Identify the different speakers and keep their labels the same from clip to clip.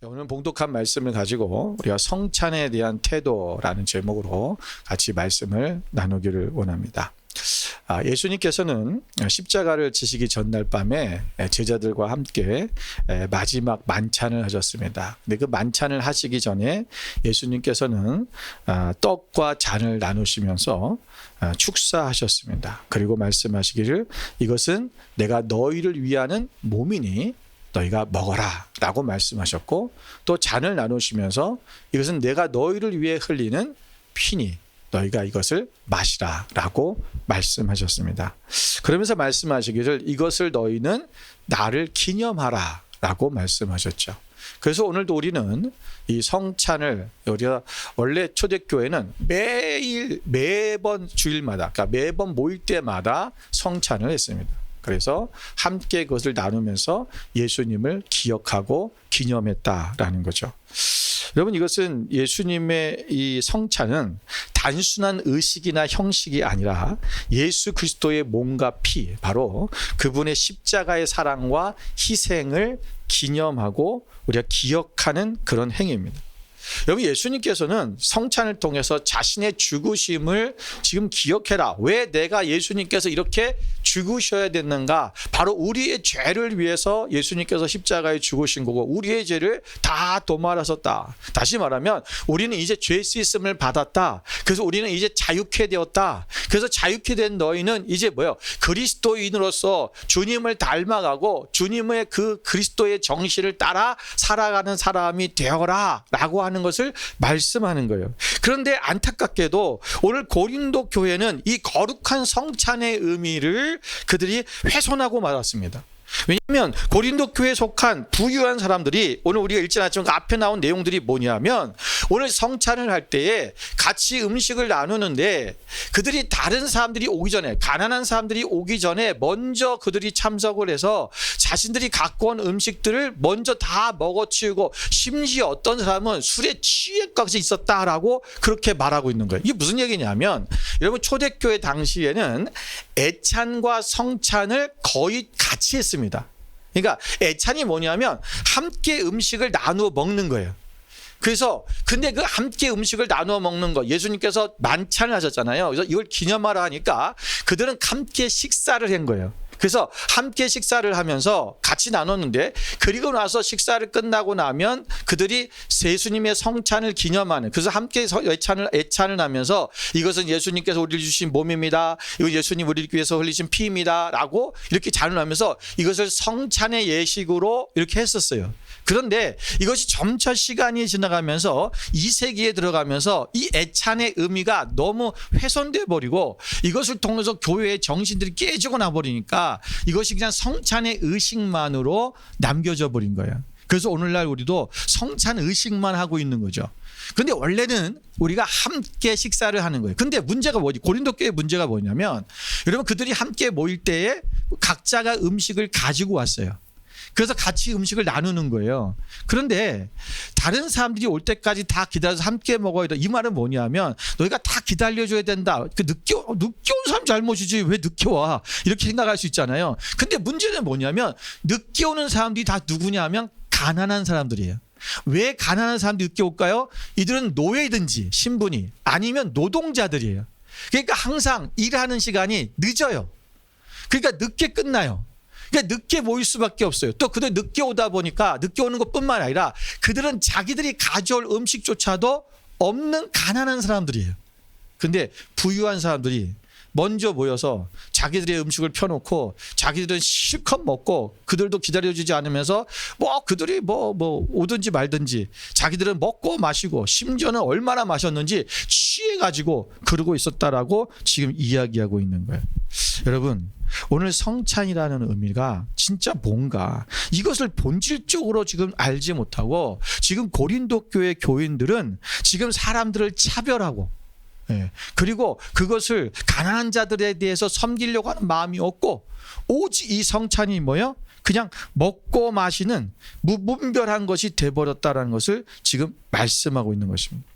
Speaker 1: 오늘 봉독한 말씀을 가지고 우리가 성찬에 대한 태도라는 제목으로 같이 말씀을 나누기를 원합니다. 예수님께서는 십자가를 지시기 전날 밤에 제자들과 함께 마지막 만찬을 하셨습니다. 근데 그 만찬을 하시기 전에 예수님께서는 떡과 잔을 나누시면서 축사하셨습니다. 그리고 말씀하시기를 이것은 내가 너희를 위하는 몸이니 너희가 먹어라 라고 말씀하셨고, 또 잔을 나누시면서 이것은 내가 너희를 위해 흘리는 피니 너희가 이것을 마시라 라고 말씀하셨습니다. 그러면서 말씀하시기를 이것을 너희는 나를 기념하라 라고 말씀하셨죠. 그래서 오늘도 우리는 이 성찬을, 우리가 원래 초대교회는 매번 주일마다, 그러니까 매번 모일 때마다 성찬을 했습니다. 그래서 함께 그것을 나누면서 예수님을 기억하고 기념했다라는 거죠. 여러분, 이것은 예수님의 이 성찬은 단순한 의식이나 형식이 아니라 예수 그리스도의 몸과 피, 바로 그분의 십자가의 사랑과 희생을 기념하고 우리가 기억하는 그런 행위입니다. 여러분, 예수님께서는 성찬을 통해서 자신의 죽으심을 지금 기억해라. 왜 내가 예수님께서 이렇게 죽으셔야 됐는가? 바로 우리의 죄를 위해서 예수님께서 십자가에 죽으신 거고, 우리의 죄를 다 도말하셨다. 다시 말하면 우리는 이제 죄 씻음을 받았다. 그래서 우리는 이제 자유케 되었다. 그래서 자유케 된 너희는 이제 뭐예요? 그리스도인으로서 주님을 닮아가고 주님의 그 그리스도의 정신을 따라 살아가는 사람이 되어라 라고 하는 것을 말씀하는 거예요. 그런데 안타깝게도 오늘 고린도 교회는 이 거룩한 성찬의 의미를 그들이 훼손하고 말았습니다. 왜냐하면 고린도 교회에 속한 부유한 사람들이, 오늘 우리가 읽지 않았지만 그 앞에 나온 내용들이 뭐냐면, 오늘 성찬을 할 때에 같이 음식을 나누는데 그들이 다른 사람들이 오기 전에, 가난한 사람들이 오기 전에 먼저 그들이 참석을 해서 자신들이 갖고 온 음식들을 먼저 다 먹어치우고, 심지어 어떤 사람은 술에 취해까지 있었다라고 그렇게 말하고 있는 거예요. 이게 무슨 얘기냐면, 여러분, 초대교회 당시에는 애찬과 성찬을 거의 같이 했습니다. 그러니까 애찬이 뭐냐면 함께 음식을 나누어 먹는 거예요. 그래서 근데 그 함께 음식을 나누어 먹는 거, 예수님께서 만찬을 하셨잖아요. 그래서 이걸 기념하라 하니까 그들은 함께 식사를 한 거예요. 그래서 함께 식사를 하면서 같이 나눴는데, 그리고 나서 식사를 끝나고 나면 그들이 예수님의 성찬을 기념하는, 그래서 함께 애찬을 하면서 이것은 예수님께서 우리를 주신 몸입니다. 이거 예수님 우리를 위해서 흘리신 피입니다. 라고 이렇게 잔언하면서 이것을 성찬의 예식으로 이렇게 했었어요. 그런데 이것이 점차 시간이 지나가면서 2세기에 들어가면서 이 애찬의 의미가 너무 훼손돼 버리고 이것을 통해서 교회의 정신들이 깨지고 나버리니까 이것이 그냥 성찬의 의식만으로 남겨져 버린 거예요. 그래서 오늘날 우리도 성찬 의식만 하고 있는 거죠. 그런데 원래는 우리가 함께 식사를 하는 거예요. 근데 문제가 뭐지? 고린도 교회의 문제가 뭐냐면, 여러분, 그들이 함께 모일 때에 각자가 음식을 가지고 왔어요. 그래서 같이 음식을 나누는 거예요. 그런데 다른 사람들이 올 때까지 다 기다려서 함께 먹어야 돼. 이 말은 뭐냐면, 너희가 다 기다려줘야 된다. 늦게 온 사람 잘못이지 왜 늦게 와? 이렇게 생각할 수 있잖아요. 근데 문제는 뭐냐면, 늦게 오는 사람들이 다 누구냐면 가난한 사람들이에요. 왜 가난한 사람들이 늦게 올까요? 이들은 노예든지 신분이, 아니면 노동자들이에요. 그러니까 항상 일하는 시간이 늦어요. 그러니까 늦게 끝나요. 그러니까 늦게 모일 수밖에 없어요. 또 그들 늦게 오다 보니까, 늦게 오는 것뿐만 아니라 그들은 자기들이 가져올 음식조차도 없는 가난한 사람들이에요. 근데 부유한 사람들이 먼저 모여서 자기들의 음식을 펴놓고 자기들은 실컷 먹고, 그들도 기다려주지 않으면서 그들이 오든지 말든지 자기들은 먹고 마시고, 심지어는 얼마나 마셨는지 취해가지고 그러고 있었다라고 지금 이야기하고 있는 거예요. 여러분, 오늘 성찬이라는 의미가 진짜 뭔가, 이것을 본질적으로 지금 알지 못하고, 지금 고린도 교회 교인들은 지금 사람들을 차별하고, 그리고 그것을 가난한 자들에 대해서 섬기려고 하는 마음이 없고, 오직 이 성찬이 뭐예요? 그냥 먹고 마시는 무분별한 것이 돼버렸다는 것을 지금 말씀하고 있는 것입니다.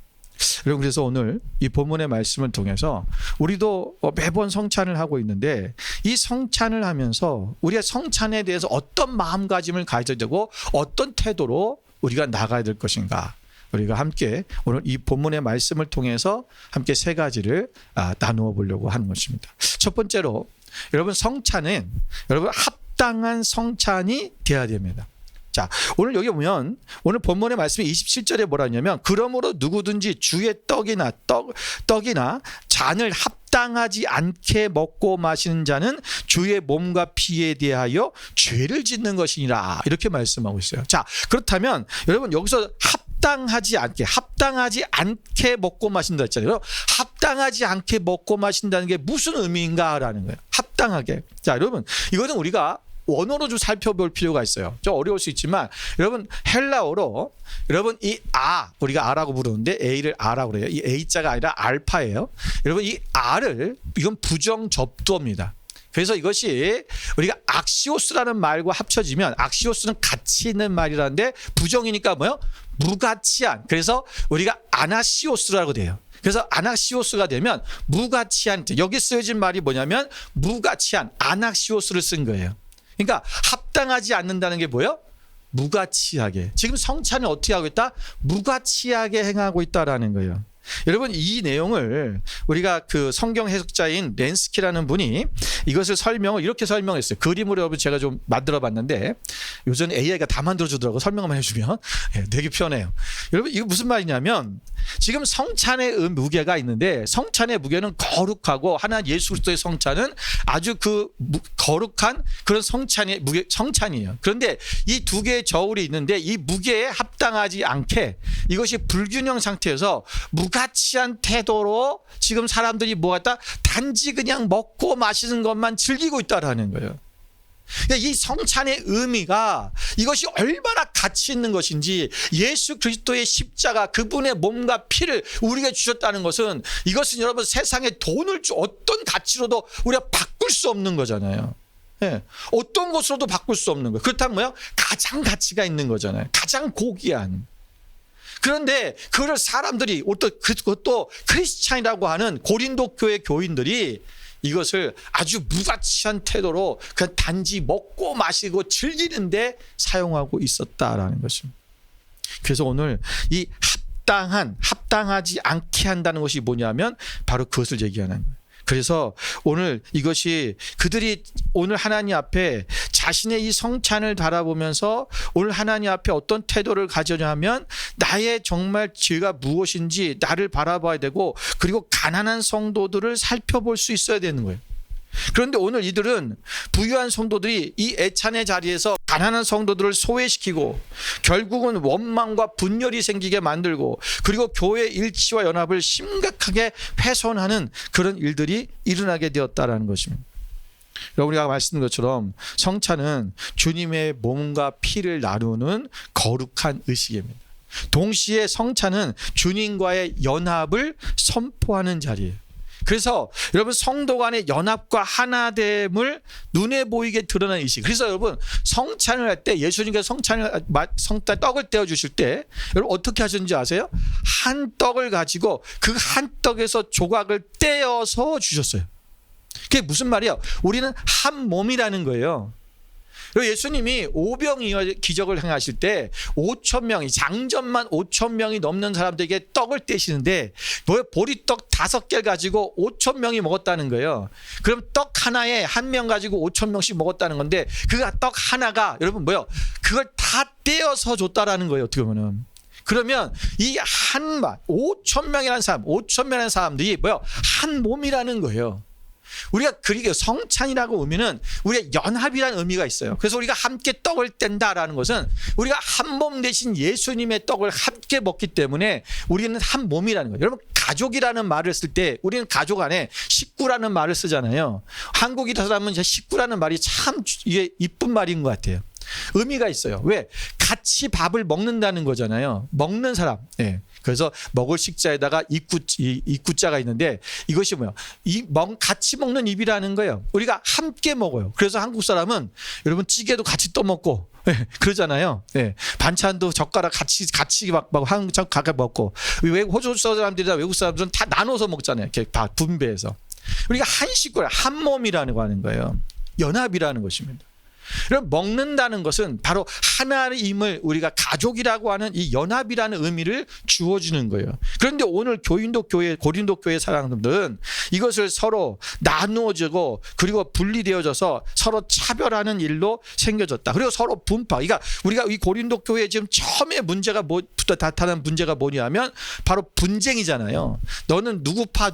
Speaker 1: 여러분, 그래서 오늘 이 본문의 말씀을 통해서 우리도 매번 성찬을 하고 있는데, 이 성찬을 하면서 우리가 성찬에 대해서 어떤 마음가짐을 가져야 되고 어떤 태도로 우리가 나가야 될 것인가? 우리가 함께 오늘 이 본문의 말씀을 통해서 함께 세 가지를 나누어 보려고 하는 것입니다. 첫 번째로 여러분, 성찬은 여러분 합당한 성찬이 되어야 됩니다. 자, 오늘 여기 보면 오늘 본문의 말씀이 27절에 뭐라 하냐면, 그러므로 누구든지 주의 떡이나 잔을 합당하지 않게 먹고 마시는 자는 주의 몸과 피에 대하여 죄를 짓는 것이니라, 이렇게 말씀하고 있어요. 자, 그렇다면 여러분, 여기서 합당하지 않게 먹고 마신다 했잖아요. 합당하지 않게 먹고 마신다는 게 무슨 의미인가라는 거예요. 합당하게. 자, 여러분, 이거는 우리가 원어로 좀 살펴볼 필요가 있어요. 좀 어려울 수 있지만 여러분, 헬라어로 여러분 이 우리가 아라고 부르는데 A를 아라고 그래요. 이 A자가 아니라 알파예요. 여러분, 이 R을 이건 부정 접두어입니다. 그래서 이것이 우리가 악시오스라는 말과 합쳐지면, 악시오스는 가치 있는 말이라는데 부정이니까 뭐요? 무가치한. 그래서 우리가 아나시오스라고 돼요. 그래서 아낙시오스가 되면 무가치한, 여기 쓰여진 말이 뭐냐면 무가치한, 아낙시오스를 쓴 거예요. 그러니까 합당하지 않는다는 게 뭐예요? 무가치하게. 지금 성찬을 어떻게 하고 있다? 무가치하게 행하고 있다라는 거예요. 여러분, 이 내용을 우리가 그 성경 해석자인 렌스키라는 분이 이것을 이렇게 설명했어요. 그림으로 여러분 제가 좀 만들어 봤는데, 요즘 AI가 다 만들어 주더라고. 설명만 해주면 되게 편해요. 여러분, 이거 무슨 말이냐면, 지금 성찬의 무게가 있는데, 성찬의 무게는 거룩하고 하나님 예수 그리스도의 성찬은 아주 그 거룩한 그런 성찬이에요. 그런데 이 두 개의 저울이 있는데, 이 무게에 합당하지 않게 이것이 불균형 상태에서 무가치한 태도로 지금 사람들이 뭐하다? 단지 그냥 먹고 마시는 것만 즐기고 있다라는 거예요. 그러니까 이 성찬의 의미가, 이것이 얼마나 가치 있는 것인지, 예수 그리스도의 십자가, 그분의 몸과 피를 우리에게 주셨다는 것은, 이것은 여러분 세상에 돈을 어떤 가치로도 우리가 바꿀 수 없는 거잖아요. 네. 어떤 것으로도 바꿀 수 없는 거예요. 그렇다면 뭐요? 가장 가치가 있는 거잖아요. 가장 고귀한. 그런데 그걸 사람들이, 그것도 크리스찬이라고 하는 고린도 교회 교인들이 이것을 아주 무가치한 태도로 그냥 단지 먹고 마시고 즐기는데 사용하고 있었다라는 것입니다. 그래서 오늘 이 합당하지 않게 한다는 것이 뭐냐면 바로 그것을 얘기하는 거예요. 그래서 오늘 이것이 그들이 오늘 하나님 앞에 자신의 이 성찬을 바라보면서 오늘 하나님 앞에 어떤 태도를 가져냐면, 나의 정말 죄가 무엇인지 나를 바라봐야 되고, 그리고 가난한 성도들을 살펴볼 수 있어야 되는 거예요. 그런데 오늘 이들은, 부유한 성도들이 이 애찬의 자리에서 가난한 성도들을 소외시키고 결국은 원망과 분열이 생기게 만들고, 그리고 교회 일치와 연합을 심각하게 훼손하는 그런 일들이 일어나게 되었다라는 것입니다. 우리가 말씀드린 것처럼 성찬은 주님의 몸과 피를 나누는 거룩한 의식입니다. 동시에 성찬은 주님과의 연합을 선포하는 자리예요. 그래서 여러분, 성도 간의 연합과 하나됨을 눈에 보이게 드러나는 의식. 그래서 여러분, 성찬을 할 때, 예수님께서 떡을 떼어 주실 때 여러분 어떻게 하셨는지 아세요? 한 떡을 가지고 그 한 떡에서 조각을 떼어서 주셨어요. 그게 무슨 말이에요? 우리는 한 몸이라는 거예요. 그리고 예수님이 오병이어 기적을 행하실 때 5,000명이, 장전만 5,000명이 넘는 사람들에게 떡을 떼시는데, 보리떡 5개를 가지고 5,000명이 먹었다는 거예요. 그럼 떡 하나에 한 명 가지고 5,000명씩 먹었다는 건데, 그 떡 하나가 여러분 그걸 다 떼어서 줬다라는 거예요. 어떻게 보면. 그러면 이 5,000명이라는 사람들이 한 몸이라는 거예요. 우리가 그리고 성찬이라고 의미는 우리의 연합이라는 의미가 있어요. 그래서 우리가 함께 떡을 뗀다라는 것은 우리가 한 몸 대신 예수님의 떡을 함께 먹기 때문에 우리는 한 몸이라는 거예요. 여러분, 가족이라는 말을 쓸 때 우리는 가족 안에 식구라는 말을 쓰잖아요. 한국인 사람은 식구라는 말이 참 이쁜 말인 것 같아요. 의미가 있어요. 왜? 같이 밥을 먹는다는 거잖아요. 먹는 사람. 예. 그래서 먹을 식자에다가 입구자가 있는데, 이것이 같이 먹는 입이라는 거예요. 우리가 함께 먹어요. 그래서 한국 사람은 여러분 찌개도 같이 떠먹고, 예, 그러잖아요. 예. 반찬도 젓가락 같이 막 한국 각각 먹고, 호주 사람들이나 외국 사람들은 다 나눠서 먹잖아요. 이렇게 다 분배해서. 우리가 한 식구라, 한 몸이라는 거 하는 거예요. 연합이라는 것입니다. 그럼 먹는다는 것은 바로 하나님을 우리가 가족이라고 하는 이 연합이라는 의미를 주어주는 거예요. 그런데 오늘 고린도 교회 사람들은 이것을 서로 나누어지고 그리고 분리되어져서 서로 차별하는 일로 생겨졌다. 그리고 서로 분파. 그러니까 우리가 이 고린도 교회 지금 처음에 문제가 나타난 문제가 뭐냐면 바로 분쟁이잖아요. 너는 누구 파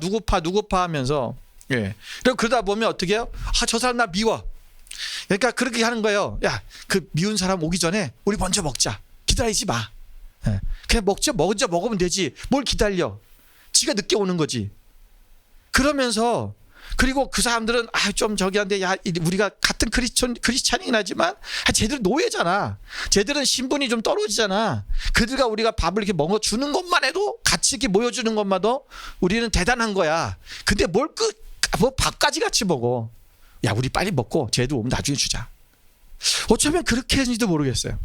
Speaker 1: 하면서 예. 그럼 그러다 보면 어떻게 해요? 저 사람 나 미워. 그러니까 그렇게 하는 거예요. 야, 그 미운 사람 오기 전에 우리 먼저 먹자. 기다리지 마. 그냥 먼저 먹으면 되지. 뭘 기다려. 지가 늦게 오는 거지. 그러면서 그리고 그 사람들은 좀 저기한데 우리가 같은 크리스찬이긴 하지만 쟤들 노예잖아. 쟤들은 신분이 좀 떨어지잖아. 그들과 우리가 밥을 이렇게 먹어주는 것만 해도 같이 이렇게 모여주는 것만도 우리는 대단한 거야. 근데 뭐 밥까지 같이 먹어. 야, 우리 빨리 먹고 쟤도 오면 나중에 주자. 어쩌면 그렇게 했는지도 모르겠어요.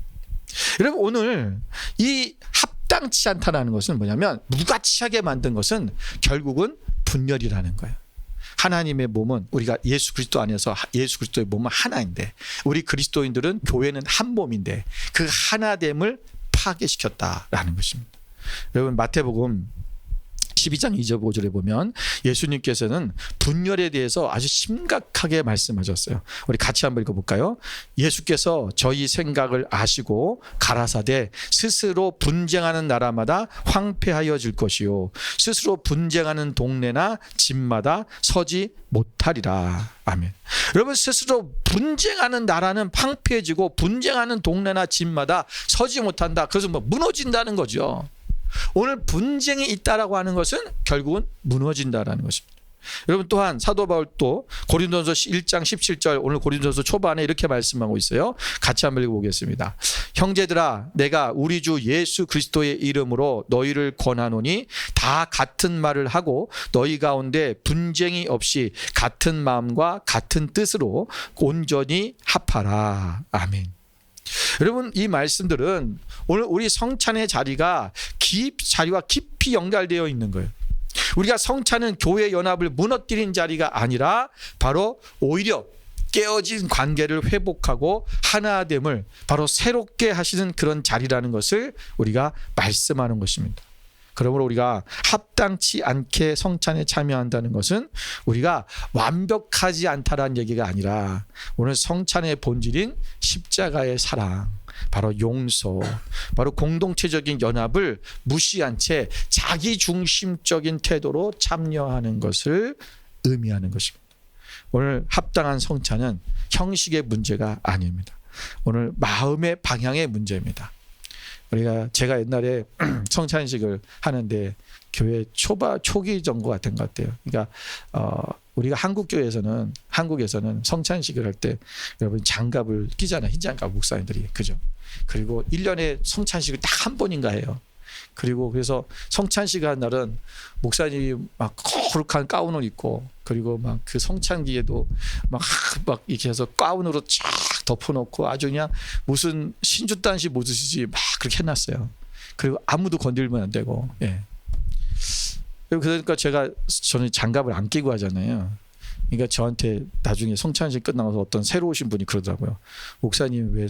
Speaker 1: 여러분, 오늘 이 합당치 않다라는 것은 뭐냐면 무가치하게 만든 것은 결국은 분열이라는 거예요. 하나님의 몸은 우리가 예수 그리스도 안에서 예수 그리스도의 몸은 하나인데 우리 그리스도인들은 교회는 한 몸인데 그 하나됨을 파괴시켰다라는 것입니다. 여러분, 마태복음 12장 2절 5절에 보면 예수님께서는 분열에 대해서 아주 심각하게 말씀하셨어요. 우리 같이 한번 읽어볼까요? 예수께서 저희 생각을 아시고 가라사대 스스로 분쟁하는 나라마다 황폐하여질 것이요 스스로 분쟁하는 동네나 집마다 서지 못하리라. 아멘. 여러분, 스스로 분쟁하는 나라는 황폐해지고 분쟁하는 동네나 집마다 서지 못한다. 그래서 무너진다는 거죠. 오늘 분쟁이 있다라고 하는 것은 결국은 무너진다라는 것입니다. 여러분, 또한 사도 바울 또 고린도전서 1장 17절 오늘 고린도전서 초반에 이렇게 말씀하고 있어요. 같이 한번 읽어보겠습니다. 형제들아, 내가 우리 주 예수 그리스도의 이름으로 너희를 권하노니 다 같은 말을 하고 너희 가운데 분쟁이 없이 같은 마음과 같은 뜻으로 온전히 합하라. 아멘. 여러분, 이 말씀들은 오늘 우리 성찬의 자리와 깊이 연결되어 있는 거예요. 우리가 성찬은 교회 연합을 무너뜨린 자리가 아니라 바로 오히려 깨어진 관계를 회복하고 하나됨을 바로 새롭게 하시는 그런 자리라는 것을 우리가 말씀하는 것입니다. 그러므로 우리가 합당치 않게 성찬에 참여한다는 것은 우리가 완벽하지 않다라는 얘기가 아니라 오늘 성찬의 본질인 십자가의 사랑, 바로 용서, 바로 공동체적인 연합을 무시한 채 자기중심적인 태도로 참여하는 것을 의미하는 것입니다. 오늘 합당한 성찬은 형식의 문제가 아닙니다. 오늘 마음의 방향의 문제입니다. 제가 옛날에 성찬식을 하는데 교회 초기 정도 같은 것 같아요. 그러니까 우리가 한국에서는 성찬식을 할 때 여러분 장갑을 끼잖아요. 흰 장갑 목사님들이. 그죠? 그리고 1년에 성찬식을 딱 한 번인가 해요. 그리고 그래서 성찬식 한 날은 목사님이 막 거룩한 가운을 입고 그리고 막 그 성찬기에도 막 이렇게 해서 가운으로 쫙 덮어놓고 아주 그냥 무슨 신주단시 모드시지 막 그렇게 해놨어요. 그리고 아무도 건들면 안 되고. 예. 그러니까 저는 장갑을 안 끼고 하잖아요. 그러니까 저한테 나중에 성찬식 끝나서 어떤 새로 오신 분이 그러더라고요. 목사님 왜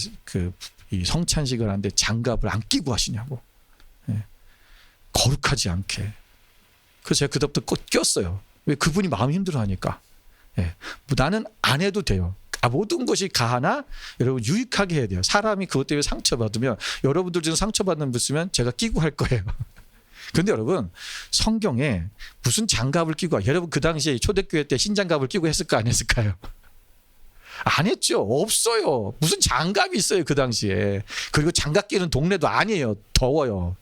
Speaker 1: 이 성찬식을 하는데 장갑을 안 끼고 하시냐고. 예. 거룩하지 않게. 그래서 제가 그때부터 꼈어요. 왜? 그분이 마음이 힘들어하니까. 예. 나는 안 해도 돼요. 모든 것이 가하나 여러분 유익하게 해야 돼요. 사람이 그것 때문에 상처받으면 여러분들 지금 상처받는 분 있으면 제가 끼고 할 거예요. 그런데 여러분, 성경에 무슨 장갑을 끼고 여러분 그 당시에 초대교회 때 신장갑을 끼고 했을까 안 했을까요? 안 했죠. 없어요. 무슨 장갑이 있어요 그 당시에. 그리고 장갑 끼는 동네도 아니에요. 더워요.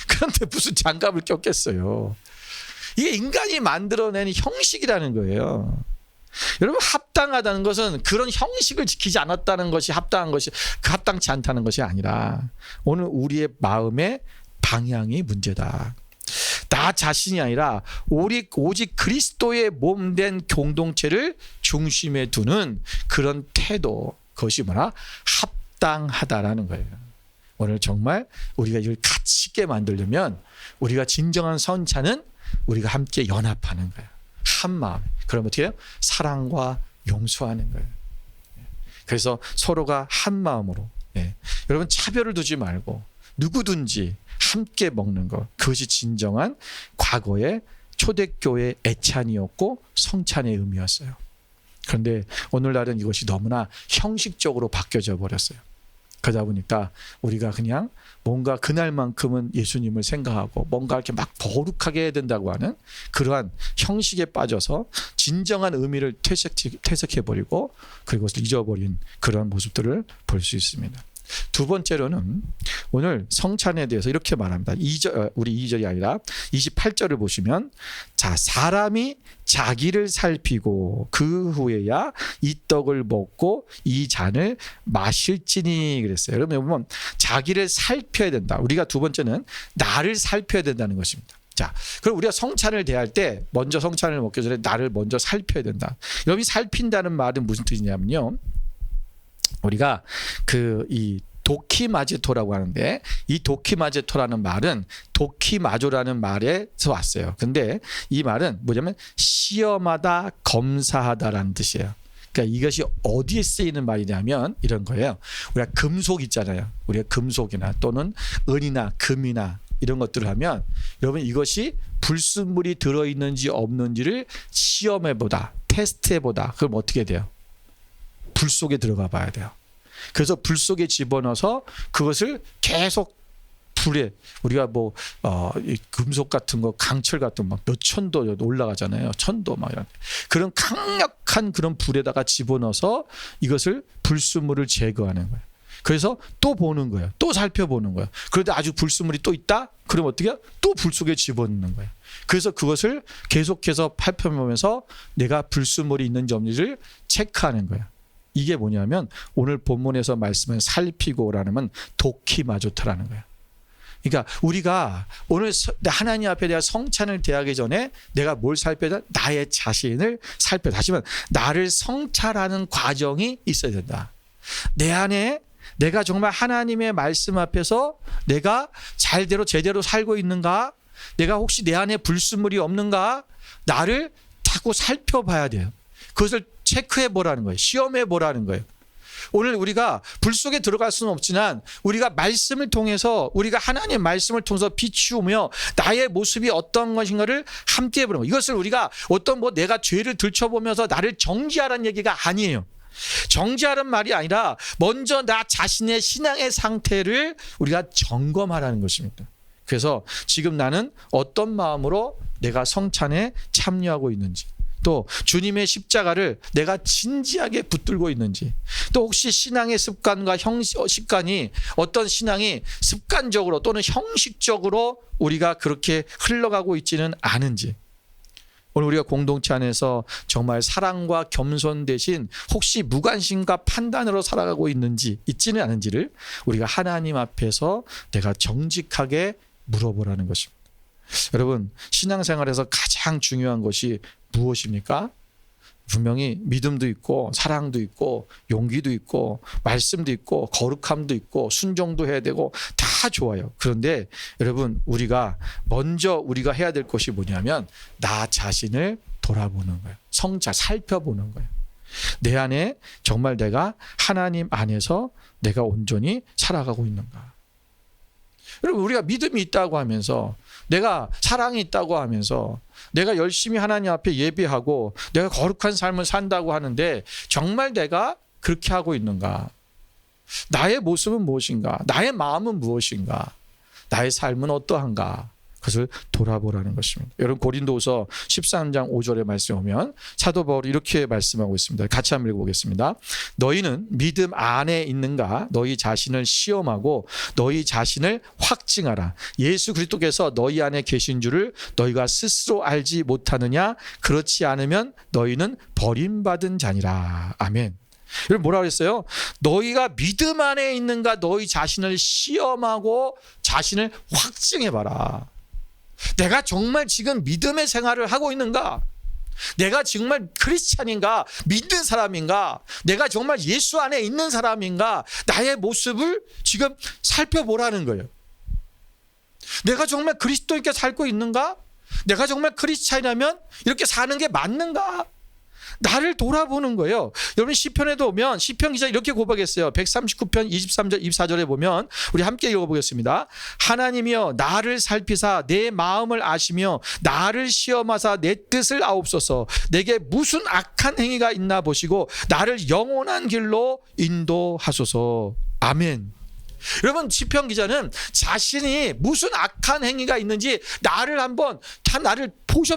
Speaker 1: 그런데 무슨 장갑을 꼈겠어요. 이게 인간이 만들어낸 형식이라는 거예요. 여러분, 합당하다는 것은 그런 형식을 지키지 않았다는 것이 합당치 않다는 것이 아니라 오늘 우리의 마음의 방향이 문제다. 나 자신이 아니라 오직 그리스도의 몸된 공동체를 중심에 두는 그런 태도, 그것이 뭐라? 합당하다라는 거예요. 오늘 정말 우리가 이걸 가치 있게 만들려면 우리가 진정한 성찬은 우리가 함께 연합하는 거예요. 한 마음. 그럼 어떻게 해요? 사랑과 용서하는 거예요. 그래서 서로가 한 마음으로, 여러분 차별을 두지 말고 누구든지 함께 먹는 것, 그것이 진정한 과거의 초대교회 애찬이었고 성찬의 의미였어요. 그런데 오늘날은 이것이 너무나 형식적으로 바뀌어져 버렸어요. 그러다 보니까 우리가 그냥 뭔가 그날만큼은 예수님을 생각하고 뭔가 이렇게 막 거룩하게 해야 된다고 하는 그러한 형식에 빠져서 진정한 의미를 퇴색해버리고 그리고 잊어버린 그런 모습들을 볼 수 있습니다. 두 번째로는 오늘 성찬에 대해서 이렇게 말합니다. 우리 2절이 아니라 28절을 보시면, 자, 사람이 자기를 살피고 그 후에야 이 떡을 먹고 이 잔을 마실지니 그랬어요. 여러분 보면 자기를 살펴야 된다. 우리가 두 번째는 나를 살펴야 된다는 것입니다. 자, 그럼 우리가 성찬을 대할 때 먼저 성찬을 먹기 전에 나를 먼저 살펴야 된다. 여기 살핀다는 말은 무슨 뜻이냐면요, 우리가 이 도키마제토라고 하는데, 이 도키마제토라는 말은 도키마조라는 말에서 왔어요. 근데 이 말은 뭐냐면 시험하다, 검사하다라는 뜻이에요. 그러니까 이것이 어디에 쓰이는 말이냐면 이런 거예요. 우리가 금속 있잖아요. 우리가 금속이나 또는 은이나 금이나 이런 것들을 하면, 여러분 이것이 불순물이 들어있는지 없는지를 시험해보다, 테스트해보다, 그럼 어떻게 돼요? 불 속에 들어가 봐야 돼요. 그래서 불 속에 집어넣어서 그것을 계속 불에, 우리가 이 금속 같은 거, 강철 같은 거 몇 천도 올라가잖아요. 천도 막 이런 그런 강력한 그런 불에다가 집어넣어서 이것을 불순물을 제거하는 거예요. 그래서 또 보는 거예요. 또 살펴보는 거예요. 그런데 아주 불순물이 또 있다? 그럼 어떻게 해요? 또 불 속에 집어넣는 거예요. 그래서 그것을 계속해서 살펴보면서 내가 불순물이 있는지 없는지를 체크하는 거예요. 이게 뭐냐면 오늘 본문에서 말씀은 살피고라는 건 도키마조타라는 거예요. 그러니까 우리가 오늘 하나님 앞에 내가 성찬을 대하기 전에 내가 뭘 살펴야 돼? 나의 자신을 살펴야 돼. 다시 말하면 나를 성찰하는 과정이 있어야 된다. 내 안에 내가 정말 하나님의 말씀 앞에서 내가 제대로 살고 있는가? 내가 혹시 내 안에 불순물이 없는가? 나를 자꾸 살펴봐야 돼요. 그것을 체크해 보라는 거예요. 시험해 보라는 거예요. 오늘 우리가 불 속에 들어갈 수는 없지만 우리가 말씀을 통해서, 우리가 하나님의 말씀을 통해서 비추며 나의 모습이 어떤 것인가를 함께 해보는 거예요. 이것을 우리가 어떤 내가 죄를 들춰보면서 나를 정지하라는 얘기가 아니에요. 정지하라는 말이 아니라 먼저 나 자신의 신앙의 상태를 우리가 점검하라는 것입니다. 그래서 지금 나는 어떤 마음으로 내가 성찬에 참여하고 있는지, 또 주님의 십자가를 내가 진지하게 붙들고 있는지, 또 혹시 신앙의 습관과 습관이 어떤 신앙이 습관적으로 또는 형식적으로 우리가 그렇게 흘러가고 있지는 않은지, 오늘 우리가 공동체 안에서 정말 사랑과 겸손 대신 혹시 무관심과 판단으로 살아가고 있지는 않은지를 우리가 하나님 앞에서 내가 정직하게 물어보라는 것입니다. 여러분, 신앙생활에서 가장 중요한 것이 무엇입니까? 분명히 믿음도 있고 사랑도 있고 용기도 있고 말씀도 있고 거룩함도 있고 순종도 해야 되고 다 좋아요. 그런데 여러분, 우리가 먼저 해야 될 것이 뭐냐면 나 자신을 돌아보는 거예요. 성찰, 살펴보는 거예요. 내 안에 정말 내가 하나님 안에서 내가 온전히 살아가고 있는가. 여러분, 우리가 믿음이 있다고 하면서, 내가 사랑이 있다고 하면서, 내가 열심히 하나님 앞에 예배하고 내가 거룩한 삶을 산다고 하는데 정말 내가 그렇게 하고 있는가? 나의 모습은 무엇인가? 나의 마음은 무엇인가? 나의 삶은 어떠한가? 그것을 돌아보라는 것입니다. 여러분, 고린도후서 13장 5절의 말씀에 오면 사도 바울이 이렇게 말씀하고 있습니다. 같이 한번 읽어보겠습니다. 너희는 믿음 안에 있는가? 너희 자신을 시험하고 너희 자신을 확증하라. 예수 그리스도께서 너희 안에 계신 줄을 너희가 스스로 알지 못하느냐? 그렇지 않으면 너희는 버림받은 자니라. 아멘. 여러분, 뭐라 그랬어요? 너희가 믿음 안에 있는가? 너희 자신을 시험하고 자신을 확증해봐라. 내가 정말 지금 믿음의 생활을 하고 있는가? 내가 정말 크리스찬인가? 믿는 사람인가? 내가 정말 예수 안에 있는 사람인가? 나의 모습을 지금 살펴보라는 거예요. 내가 정말 그리스도인께 살고 있는가? 내가 정말 크리스찬이라면 이렇게 사는 게 맞는가? 나를 돌아보는 거예요. 여러분 시편에도 오면 시편 기자 이렇게 고백했어요. 139편 23절 24절에 보면 우리 함께 읽어보겠습니다. 하나님이여 나를 살피사 내 마음을 아시며 나를 시험하사 내 뜻을 아옵소서. 내게 무슨 악한 행위가 있나 보시고 나를 영원한 길로 인도하소서. 아멘. 여러분 시편 기자는 자신이 무슨 악한 행위가 있는지 나를 한번 나를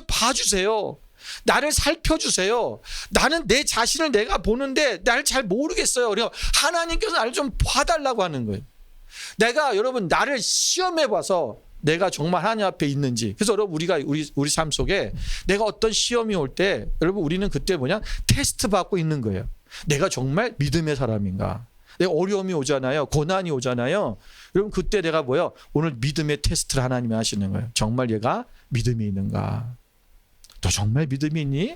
Speaker 1: 봐주세요. 나를 살펴주세요. 나는 내 자신을 내가 보는데 나를 잘 모르겠어요. 그래서 하나님께서 나를 좀 봐달라고 하는 거예요. 내가 여러분 나를 시험해 봐서 내가 정말 하나님 앞에 있는지. 그래서 여러분 우리가 우리 삶 속에 내가 어떤 시험이 올 때 여러분 우리는 그때 테스트 받고 있는 거예요. 내가 정말 믿음의 사람인가? 내가 어려움이 오잖아요. 고난이 오잖아요. 여러분 그때 내가 오늘 믿음의 테스트를 하나님이 하시는 거예요. 정말 얘가 믿음이 있는가? 너 정말 믿음이 있니?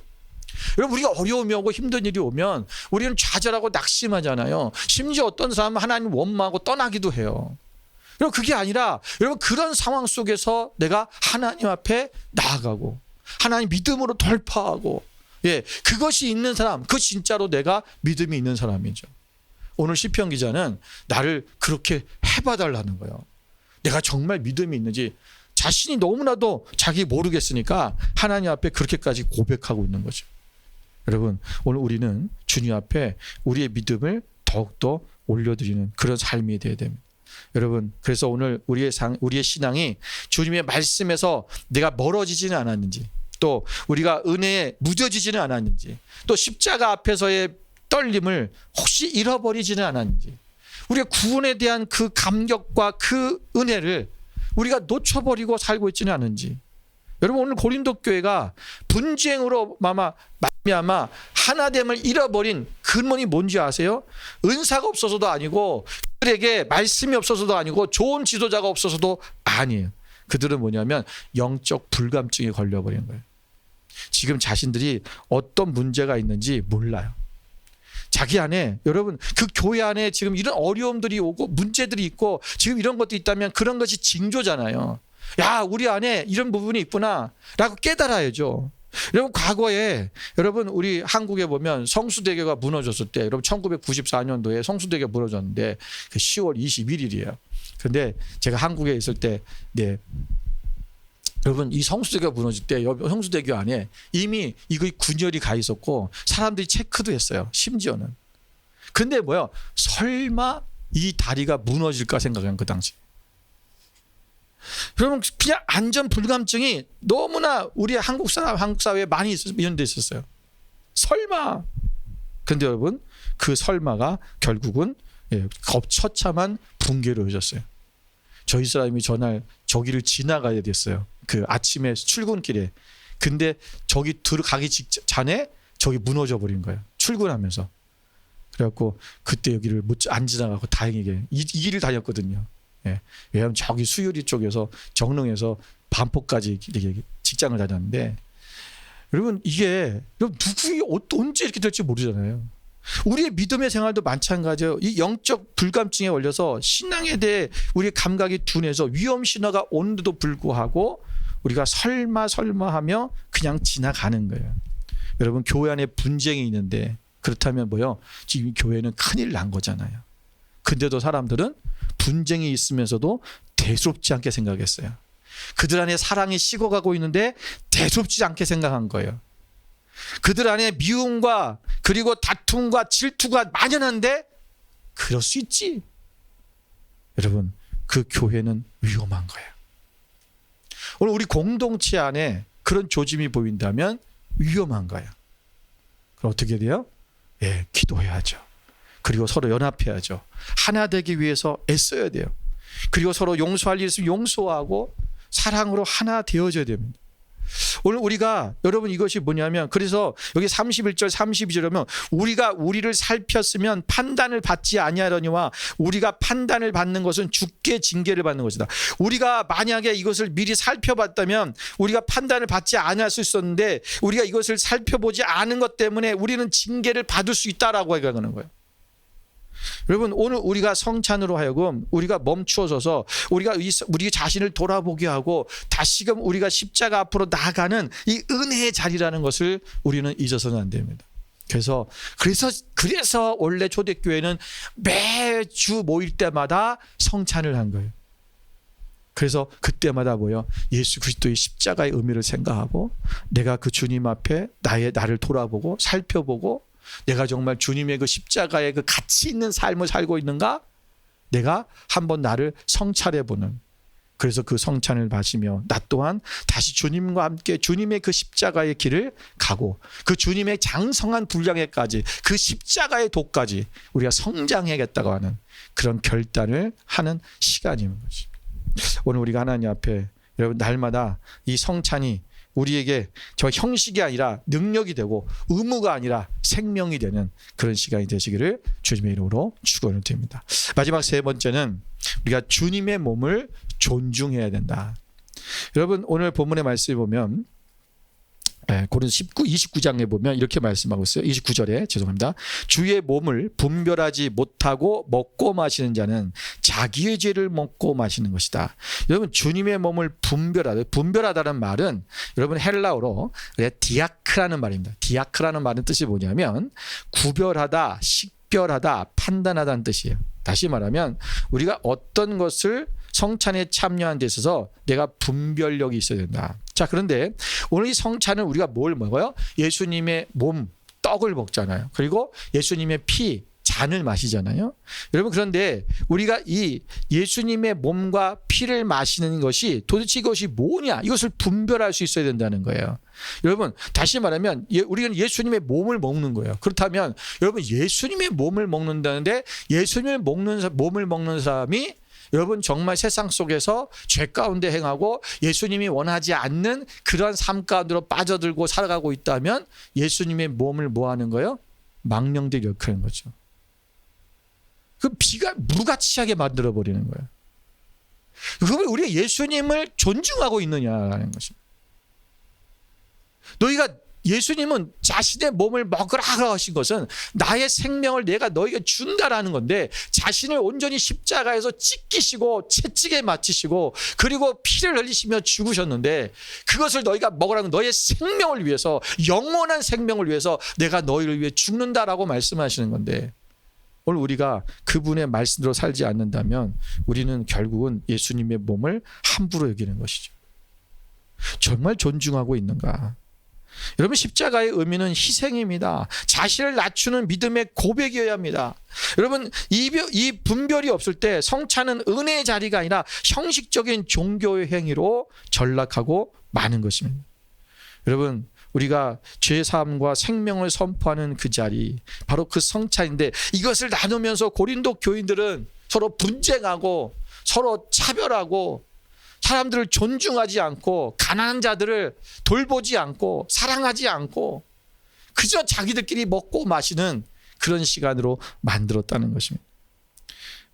Speaker 1: 여러분 우리가 어려움이 오고 힘든 일이 오면 우리는 좌절하고 낙심하잖아요. 심지어 어떤 사람은 하나님 원망하고 떠나기도 해요. 여러분 그게 아니라 여러분 그런 상황 속에서 내가 하나님 앞에 나아가고 하나님 믿음으로 돌파하고 그것이 있는 사람, 그 진짜로 내가 믿음이 있는 사람이죠. 오늘 시편 기자는 나를 그렇게 해봐달라는 거예요. 내가 정말 믿음이 있는지 자신이 너무나도 자기 모르겠으니까 하나님 앞에 그렇게까지 고백하고 있는 거죠. 여러분 오늘 우리는 주님 앞에 우리의 믿음을 더욱더 올려드리는 그런 삶이 되어야 됩니다. 여러분 그래서 오늘 우리의 신앙이 주님의 말씀에서 내가 멀어지지는 않았는지, 또 우리가 은혜에 무뎌지지는 않았는지, 또 십자가 앞에서의 떨림을 혹시 잃어버리지는 않았는지, 우리의 구원에 대한 그 감격과 그 은혜를 우리가 놓쳐버리고 살고 있지는 않은지. 여러분 오늘 고린도 교회가 분쟁으로 말미암아 하나됨을 잃어버린 근원이 뭔지 아세요? 은사가 없어서도 아니고 그들에게 말씀이 없어서도 아니고 좋은 지도자가 없어서도 아니에요. 그들은 뭐냐면 영적 불감증에 걸려버린 거예요. 지금 자신들이 어떤 문제가 있는지 몰라요. 자기 안에 여러분 그 교회 안에 지금 이런 어려움들이 오고 문제들이 있고 지금 이런 것도 있다면 그런 것이 징조잖아요. 야 우리 안에 이런 부분이 있구나 라고 깨달아야죠. 여러분 과거에 여러분 우리 한국에 보면 성수대교가 무너졌을 때 여러분 1994년도에 성수대교가 무너졌는데 그 10월 21일이에요. 그런데 제가 한국에 있을 때 여러분 이 성수대교가 무너질 때 성수대교 안에 이미 이거 군열이 가 있었고 사람들이 체크도 했어요. 심지어는. 근데 설마 이 다리가 무너질까 생각한 그 당시. 여러분 그냥 안전 불감증이 너무나 우리 한국 사회에 많이 연대 있었어요. 설마. 근데 여러분 그 설마가 결국은 처참한 붕괴로 이어졌어요. 저희 사람이 전날 저기를 지나가야 됐어요. 그 아침에 출근길에. 근데 저기 들어가기 전에 저기 무너져 버린 거예요. 출근하면서. 그래갖고 그때 여기를 안 지나가고 다행이게 이 길을 다녔거든요. 왜냐하면 저기 수유리 쪽에서 정릉에서 반포까지 이렇게 직장을 다녔는데 여러분 이게 누구이 언제 이렇게 될지 모르잖아요. 우리의 믿음의 생활도 마찬가지예요. 이 영적 불감증에 걸려서 신앙에 대해 우리의 감각이 둔해서 위험 신호가 오는데도 불구하고 우리가 설마 하며 그냥 지나가는 거예요. 여러분 교회 안에 분쟁이 있는데 그렇다면 지금 교회는 큰일 난 거잖아요. 근데도 사람들은 분쟁이 있으면서도 대수롭지 않게 생각했어요. 그들 안에 사랑이 식어가고 있는데 대수롭지 않게 생각한 거예요. 그들 안에 미움과 그리고 다툼과 질투가 만연한데 그럴 수 있지. 여러분 그 교회는 위험한 거예요. 오늘 우리 공동체 안에 그런 조짐이 보인다면 위험한 거예요. 그럼 어떻게 돼요? 기도해야죠. 그리고 서로 연합해야죠. 하나 되기 위해서 애써야 돼요. 그리고 서로 용서할 일 있으면 용서하고 사랑으로 하나 되어져야 됩니다. 오늘 우리가 여러분 이것이 뭐냐면 그래서 여기 31절 32절이면 우리가 우리를 살폈으면 판단을 받지 아니하려니와 우리가 판단을 받는 것은 주께 징계를 받는 것이다. 우리가 만약에 이것을 미리 살펴봤다면 우리가 판단을 받지 아니할 수 있었는데 우리가 이것을 살펴보지 않은 것 때문에 우리는 징계를 받을 수 있다라고 얘기하는 거예요. 여러분 오늘 우리가 성찬으로 하여금 우리가 멈추어서서 우리가 우리 자신을 돌아보게 하고 다시금 우리가 십자가 앞으로 나아가는 이 은혜의 자리라는 것을 우리는 잊어서는 안 됩니다. 그래서 원래 초대교회는 매주 모일 때마다 성찬을 한 거예요. 그래서 그때마다 예수 그리스도의 십자가의 의미를 생각하고 내가 그 주님 앞에 나를 돌아보고 살펴보고 내가 정말 주님의 그 십자가의 그 가치 있는 삶을 살고 있는가? 내가 한번 나를 성찰해보는, 그래서 그 성찬을 마시며 나 또한 다시 주님과 함께 주님의 그 십자가의 길을 가고 그 주님의 장성한 분량에까지 그 십자가의 도까지 우리가 성장해야겠다고 하는 그런 결단을 하는 시간인 것입니다. 오늘 우리가 하나님 앞에 여러분 날마다 이 성찬이 우리에게 저 형식이 아니라 능력이 되고 의무가 아니라 생명이 되는 그런 시간이 되시기를 주님의 이름으로 축원을 드립니다. 마지막 세 번째는 우리가 주님의 몸을 존중해야 된다. 여러분 오늘 본문의 말씀을 보면 고린도서 29장에 보면 이렇게 말씀하고 있어요. 29절에 죄송합니다. 주의 몸을 분별하지 못하고 먹고 마시는 자는 자기의 죄를 먹고 마시는 것이다. 여러분 주님의 몸을 분별하다는 말은 여러분 헬라어로 디아크라는 말입니다. 디아크라는 말은 뜻이 뭐냐면 구별하다, 식별하다, 판단하다는 뜻이에요. 다시 말하면 우리가 어떤 것을 성찬에 참여한 데 있어서 내가 분별력이 있어야 된다. 자, 그런데 오늘 이 성찬은 우리가 뭘 먹어요? 예수님의 몸, 떡을 먹잖아요. 그리고 예수님의 피, 잔을 마시잖아요. 여러분 그런데 우리가 이 예수님의 몸과 피를 마시는 것이 도대체 이것이 뭐냐? 이것을 분별할 수 있어야 된다는 거예요. 여러분 다시 말하면 우리는 예수님의 몸을 먹는 거예요. 그렇다면 여러분 예수님의 몸을 먹는다는데 예수님의 몸을 먹는 사람이 여러분 정말 세상 속에서 죄 가운데 행하고 예수님이 원하지 않는 그런 삶 가운데로 빠져들고 살아가고 있다면 예수님의 몸을 뭐 하는 거예요? 망령되게 일으키는 거죠. 그 비가 무가치 하게 만들어버리는 거예요. 그러면 우리가 예수님을 존중하고 있느냐라는 것입니다. 너희가 예수님은 자신의 몸을 먹으라 하신 것은 나의 생명을 내가 너에게 준다라는 건데 자신을 온전히 십자가에서 찢기시고 채찍에 맞히시고 그리고 피를 흘리시며 죽으셨는데 그것을 너희가 먹으라는 너의 생명을 위해서 영원한 생명을 위해서 내가 너희를 위해 죽는다라고 말씀하시는 건데 오늘 우리가 그분의 말씀대로 살지 않는다면 우리는 결국은 예수님의 몸을 함부로 여기는 것이죠. 정말 존중하고 있는가? 여러분 십자가의 의미는 희생입니다. 자신을 낮추는 믿음의 고백이어야 합니다. 여러분 이 분별이 없을 때 성찬은 은혜의 자리가 아니라 형식적인 종교의 행위로 전락하고 마는 것입니다. 여러분 우리가 죄사함과 생명을 선포하는 그 자리 바로 그 성찬인데 이것을 나누면서 고린도 교인들은 서로 분쟁하고 서로 차별하고 사람들을 존중하지 않고 가난한 자들을 돌보지 않고 사랑하지 않고 그저 자기들끼리 먹고 마시는 그런 시간으로 만들었다는 것입니다.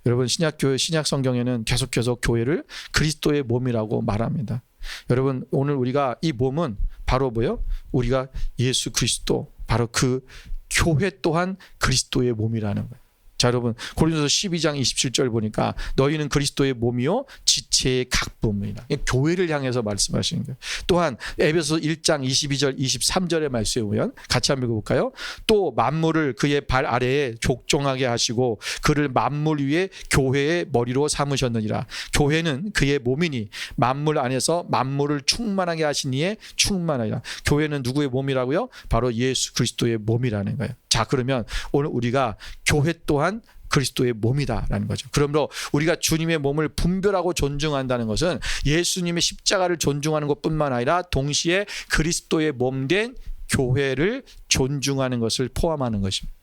Speaker 1: 여러분 신약 성경에는 계속해서 교회를 그리스도의 몸이라고 말합니다. 여러분 오늘 우리가 이 몸은 바로 뭐예요? 우리가 예수 그리스도 바로 그 교회 또한 그리스도의 몸이라는 거예요. 자 여러분 고린도서 12장 27절 보니까 너희는 그리스도의 몸이요 지체의 각 부분이다. 교회를 향해서 말씀하시는 거예요. 또한 에베소서 1장 22절 23절의 말씀에 보면 같이 한번 읽어볼까요? 또 만물을 그의 발 아래에 족종하게 하시고 그를 만물 위에 교회의 머리로 삼으셨느니라. 교회는 그의 몸이니 만물 안에서 만물을 충만하게 하신 이의 충만하리라. 교회는 누구의 몸이라고요? 바로 예수 그리스도의 몸이라는 거예요. 자 그러면 오늘 우리가 교회 또한 그리스도의 몸이다라는 거죠. 그러므로 우리가 주님의 몸을 분별하고 존중한다는 것은 예수님의 십자가를 존중하는 것뿐만 아니라 동시에 그리스도의 몸된 교회를 존중하는 것을 포함하는 것입니다.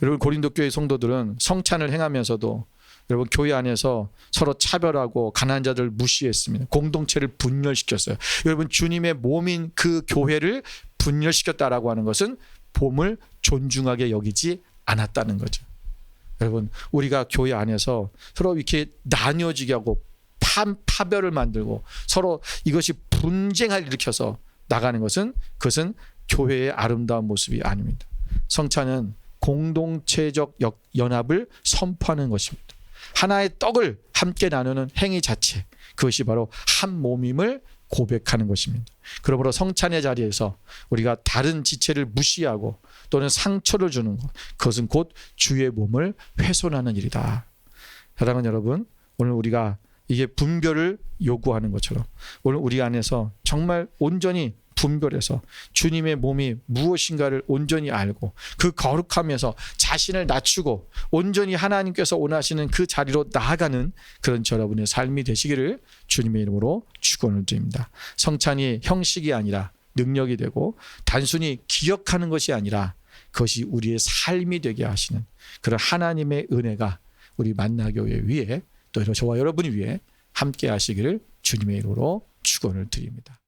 Speaker 1: 여러분 고린도 교회 성도들은 성찬을 행하면서도 여러분 교회 안에서 서로 차별하고 가난한 자들을 무시했습니다. 공동체를 분열시켰어요. 여러분 주님의 몸인 그 교회를 분열시켰다라고 하는 것은 몸을 존중하게 여기지 않았다는 거죠. 여러분 우리가 교회 안에서 서로 이렇게 나뉘어지게 하고 파별을 만들고 서로 이것이 분쟁을 일으켜서 나가는 것은 그것은 교회의 아름다운 모습이 아닙니다. 성찬은 공동체적 연합을 선포하는 것입니다. 하나의 떡을 함께 나누는 행위 자체 그것이 바로 한 몸임을 고백하는 것입니다. 그러므로 성찬의 자리에서 우리가 다른 지체를 무시하고 또는 상처를 주는 것, 그것은 곧 주의 몸을 훼손하는 일이다. 사랑하는 여러분, 오늘 우리가 이게 분별을 요구하는 것처럼 오늘 우리 안에서 정말 온전히 분별해서 주님의 몸이 무엇인가를 온전히 알고 그 거룩함에서 자신을 낮추고 온전히 하나님께서 원하시는 그 자리로 나아가는 그런 여러분의 삶이 되시기를 주님의 이름으로 축원을 드립니다. 성찬이 형식이 아니라 능력이 되고 단순히 기억하는 것이 아니라 그것이 우리의 삶이 되게 하시는 그런 하나님의 은혜가 우리 만나교회 위에 또 저와 여러분 위에 함께 하시기를 주님의 이름으로 축원을 드립니다.